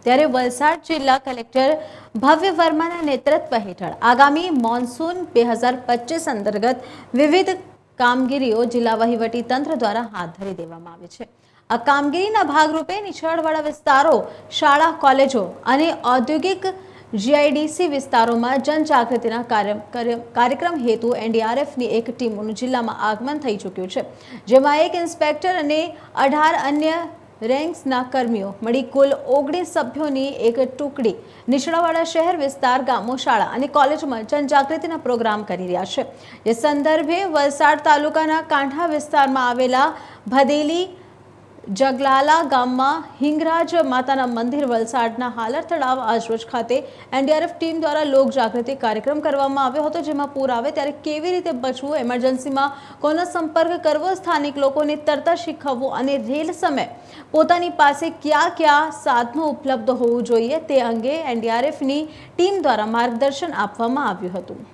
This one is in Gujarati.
ત્યારે વલસાડ જિલ્લા કલેક્ટર ભવ્ય વર્માના નેતૃત્વ હેઠળ આગામી મોન્સૂન 2025 અંતર્ગત વિવિધ કામગીરીઓ જિલ્લા વહીવટી તંત્ર દ્વારા હાથ ધરી દેવામાં આવી છે। આ કામગીરીના ભાગરૂપે નીચાણવાળા વિસ્તારો, શાળા, કોલેજો અને ઔદ્યોગિક જીઆઈડીસી વિસ્તારોમાં જનજાગૃતિના કાર્યક્રમ હેતુ એનડીઆરએફની એક ટીમોનું જિલ્લામાં આગમન થઈ ચૂક્યું છે, જેમાં એક ઇન્સ્પેક્ટર અને 18 અન્ય રેન્ક્સના કર્મીઓ મળી કુલ 19 સભ્યોની એક ટુકડી નીચાણવાળા શહેર વિસ્તાર, ગામો, શાળા અને કોલેજોમાં જનજાગૃતિના પ્રોગ્રામ કરી રહ્યા છે। જે સંદર્ભે વલસાડ તાલુકાના કાંઠા વિસ્તારમાં આવેલા ભદેલી જગલાલા ગામમાં હિંગરાજ માતાના મંદિર, વલસાડના હાલર તળાવ આજરોજ ખાતે એનડીઆરએફ ટીમ દ્વારા લોક જાગૃતિ કાર્યક્રમ કરવામાં આવ્યો હતો, જેમાં પૂર આવે ત્યારે કેવી રીતે બચવું, એમરજન્સીમાં કોનો સંપર્ક કરવો, સ્થાનિક લોકોને તરત શીખવવું અને રેલ સમયે પોતાની પાસે કયા સાધનો ઉપલબ્ધ હોવું જોઈએ તે અંગે એનડીઆરએફની ટીમ દ્વારા માર્ગદર્શન આપવામાં આવ્યું હતું।